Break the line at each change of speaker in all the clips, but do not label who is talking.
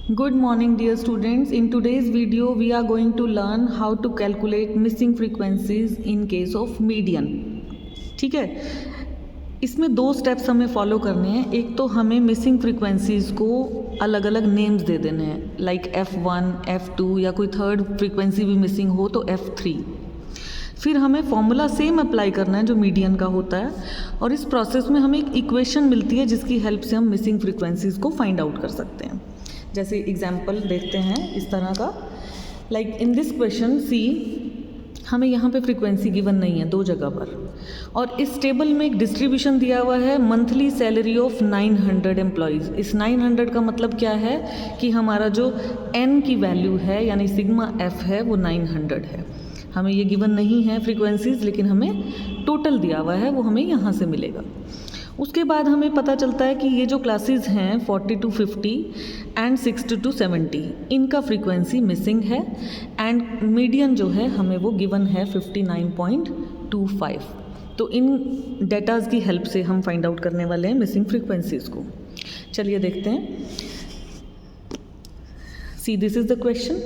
Good morning dear students. In today's video we are going to learn how to calculate missing frequencies in case of median. ठीक है, इसमें दो steps हमें follow करने हैं. एक तो हमें मिसिंग फ्रीक्वेंसीज़ को अलग अलग नेम्स दे देने हैं, लाइक F1, F2 या कोई थर्ड फ्रीक्वेंसी भी मिसिंग हो तो F3. फिर हमें फॉर्मूला सेम अप्लाई करना है जो मीडियन का होता है, और इस प्रोसेस में हमें एक इक्वेशन मिलती है जिसकी हेल्प से हम मिसिंग फ्रीक्वेंसीज़ को फाइंड आउट कर सकते हैं. जैसे एग्जाम्पल देखते हैं इस तरह का, लाइक इन दिस क्वेश्चन सी, हमें यहाँ पे फ्रीक्वेंसी गिवन नहीं है दो जगह पर, और इस टेबल में एक डिस्ट्रीब्यूशन दिया हुआ है मंथली सैलरी ऑफ 900 एम्प्लॉयज़. इस 900 का मतलब क्या है कि हमारा जो n की वैल्यू है यानी सिग्मा f है वो 900 है. हमें ये गिवन नहीं है फ्रीक्वेंसीज़, लेकिन हमें टोटल दिया हुआ है, वो हमें यहाँ से मिलेगा. उसके बाद हमें पता चलता है कि ये जो क्लासेस हैं 40 to 50 एंड 60 to 70, इनका फ्रीक्वेंसी मिसिंग है, एंड मीडियन जो है हमें वो गिवन है 59.25. तो इन डेटाज़ की हेल्प से हम फाइंड आउट करने वाले हैं मिसिंग फ्रीक्वेंसीज़ को. चलिए देखते हैं. See this is the question.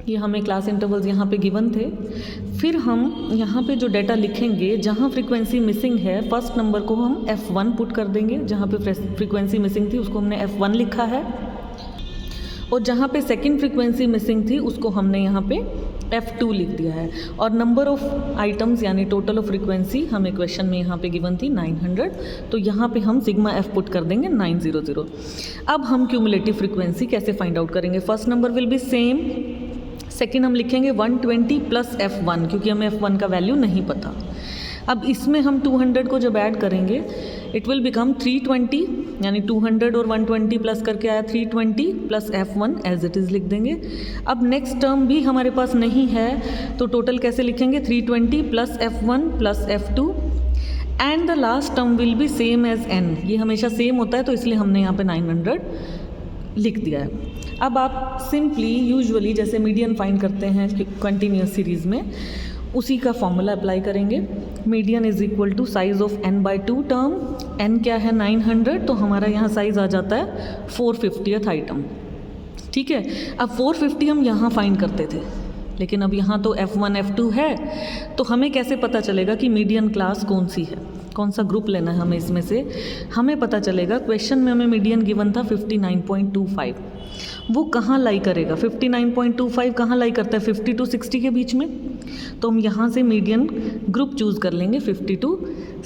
ये हमें क्लास इंटरवल्स यहाँ पे गिवन थे. फिर हम यहाँ पे जो डेटा लिखेंगे, जहाँ फ्रीक्वेंसी मिसिंग है, फर्स्ट नंबर को हम F1 पुट कर देंगे. जहाँ पे फ्रीक्वेंसी मिसिंग थी उसको हमने F1 लिखा है, और जहाँ पे सेकंड फ्रीक्वेंसी मिसिंग थी उसको हमने यहाँ पे F2 लिख दिया है. और नंबर ऑफ आइटम्स यानी टोटल ऑफ फ्रीक्वेंसी हमें क्वेश्चन में यहाँ पे गिवन थी 900, तो यहाँ पे हम सिग्मा F पुट कर देंगे 900. अब हम क्यूमुलेटिव फ्रीक्वेंसी कैसे फाइंड आउट करेंगे. First number will be same, second हम लिखेंगे 120 प्लस F1, क्योंकि हमें F1 का वैल्यू नहीं पता. अब इसमें हम 200 को जब ऐड करेंगे इट विल बिकम 320, यानी 200 और 120 प्लस करके आया 320 plus F1 as it is लिख देंगे. अब नेक्स्ट टर्म भी हमारे पास नहीं है, तो टोटल कैसे लिखेंगे 320 plus F1 plus F2, and the last term will be same as n. ये हमेशा सेम होता है, तो इसलिए हमने यहाँ पे 900 लिख दिया है. अब आप सिंपली यूजुअली जैसे मीडियन फाइंड करते हैं कंटिन्यूस सीरीज़ में, उसी का फॉर्मूला अप्लाई करेंगे. Median is equal to size of n/2 term. n क्या है 900, तो हमारा यहाँ साइज़ आ जाता है 450th आइटम. ठीक है, अब 450 हम यहाँ फाइंड करते थे, लेकिन अब यहाँ तो F1 F2 है, तो हमें कैसे पता चलेगा कि मीडियन क्लास कौन सी है, कौन सा ग्रुप लेना है हमें. इसमें से हमें पता चलेगा, क्वेश्चन में हमें मीडियन गिवन था 59.25. वो कहाँ लाई करेगा, 59.25 कहाँ लाई करता है 50 to 60 के बीच में, तो हम यहाँ से मीडियन ग्रुप चूज़ कर लेंगे 50 to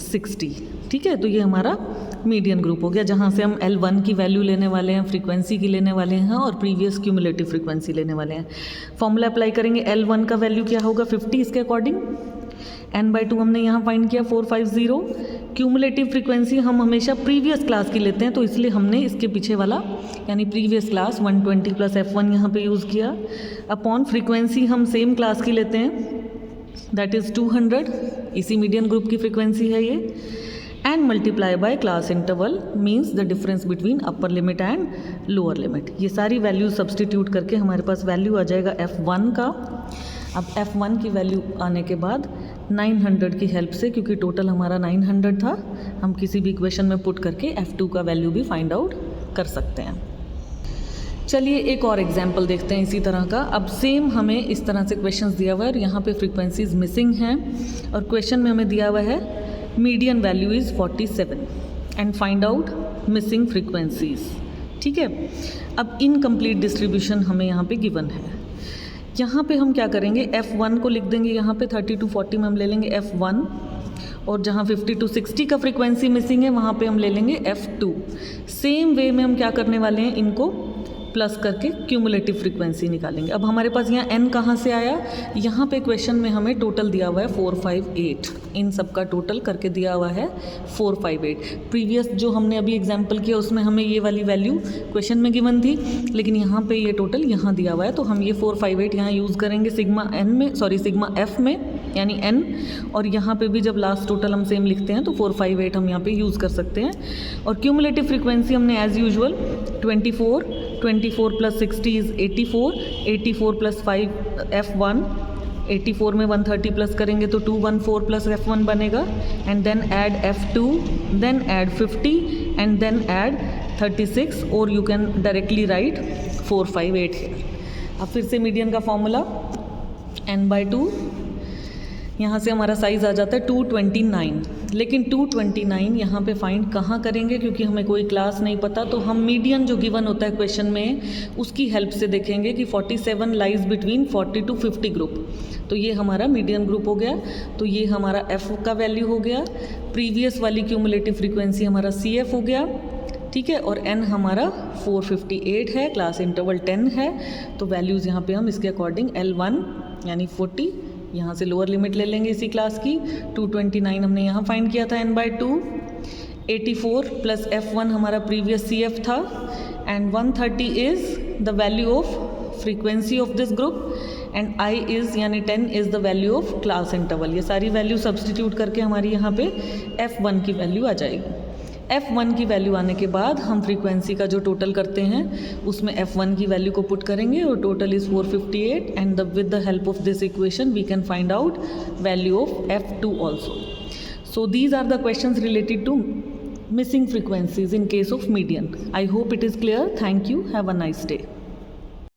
60. ठीक है, तो ये हमारा मीडियन ग्रुप हो गया, जहाँ से हम L1 की वैल्यू लेने वाले हैं, फ्रीक्वेंसी की लेने वाले हैं, और प्रीवियस क्यूमुलेटिव फ्रीक्वेंसी लेने वाले हैं. फॉर्मूला अप्लाई करेंगे. L1 का वैल्यू क्या होगा 50, इसके अकॉर्डिंग n/2 हमने यहाँ फाइंड किया 450. क्यूमुलेटिव फ्रीक्वेंसी हम हमेशा प्रीवियस क्लास की लेते हैं, तो इसलिए हमने इसके पीछे वाला यानी प्रीवियस क्लास 120 प्लस F1 यहाँ पे यूज़ किया. अपॉन फ्रीक्वेंसी हम सेम क्लास की लेते हैं, दैट इज़ 200, इसी मीडियन ग्रुप की फ्रीक्वेंसी है ये, and multiply by class interval means the difference between upper limit and lower limit. ये सारी वैल्यू सब्सटीट्यूट करके हमारे पास वैल्यू आ जाएगा F1 का. अब F1 की वैल्यू आने के बाद 900 की हेल्प से, क्योंकि टोटल हमारा 900 था, हम किसी भी इक्वेशन में पुट करके F2 का वैल्यू भी फाइंड आउट कर सकते हैं. चलिए एक और एग्जांपल देखते हैं इसी तरह का. अब सेम हमें इस तरह से क्वेश्चंस दिया हुआ है, और यहाँ पे फ्रीक्वेंसीज मिसिंग हैं, और क्वेश्चन में हमें दिया हुआ है median value is 47 and find out missing frequencies. ठीक है, अब इनकम्प्लीट डिस्ट्रीब्यूशन हमें यहाँ पे गिवन है. यहाँ पे हम क्या करेंगे, F1 को लिख देंगे यहाँ पे 30 to 40 में हम ले लेंगे F1, और जहाँ 50 to 60 का फ्रीक्वेंसी मिसिंग है वहाँ पे हम ले लेंगे F2. सेम वे में हम क्या करने वाले हैं, इनको प्लस करके क्यूमुलेटिव फ्रीक्वेंसी निकालेंगे. अब हमारे पास यहाँ n कहाँ से आया, यहाँ पे क्वेश्चन में हमें टोटल दिया हुआ है 458. इन सब का टोटल करके दिया हुआ है 458. प्रीवियस जो हमने अभी एग्जांपल किया उसमें हमें ये वाली वैल्यू क्वेश्चन में गिवन थी, लेकिन यहाँ पे ये टोटल यहाँ दिया हुआ है, तो हम ये 458 यहाँ यूज़ करेंगे सिग्मा F में, यानी n, और यहाँ पे भी जब लास्ट टोटल हम सेम लिखते हैं तो 458 हम यहाँ पे यूज़ कर सकते हैं. और क्यूमुलेटिव फ्रीक्वेंसी हमने as usual 24 plus 60 is 84, 84 plus 5 F1, 84 में 130 प्लस करेंगे तो 214 प्लस F1 बनेगा, and then add F2, then add 50 and then add 36, और यू कैन डायरेक्टली राइट 458 है। अब फिर से मीडियन का फॉर्मूला n/2, यहाँ से हमारा साइज़ आ जाता है 229, लेकिन 229 यहाँ पे फाइंड कहाँ करेंगे, क्योंकि हमें कोई क्लास नहीं पता, तो हम मीडियन जो गिवन होता है क्वेश्चन में उसकी हेल्प से देखेंगे कि 47 लाइज बिटवीन 40 to 50 ग्रुप, तो ये हमारा मीडियन ग्रुप हो गया। तो ये हमारा एफ का वैल्यू हो गया, प्रीवियस वाली क्यूमुलेटिव फ्रीक्वेंसी हमारा सी एफ हो गया, ठीक है, और n हमारा 458 है, क्लास इंटरवल 10 है, तो वैल्यूज़ यहाँ पे हम इसके अकॉर्डिंग L1 यानी 40, यहाँ से लोअर लिमिट ले लेंगे इसी क्लास की, 229 हमने यहाँ फाइंड किया था n/2, 84 प्लस F1 हमारा प्रीवियस CF था, and 130 is the value of frequency of this group, and I is यानी 10 is the value of class interval. ये सारी वैल्यू सब्सटीट्यूट करके हमारी यहाँ पे F1 की वैल्यू आ जाएगी। F1 की वैल्यू आने के बाद हम फ्रीक्वेंसी का जो टोटल करते हैं उसमें F1 की वैल्यू को पुट करेंगे, और total is 458, and with the help of this equation we can find out value of F2 also. So these are the questions related to missing frequencies in case of median. I hope it is clear. Thank you. Have a nice day.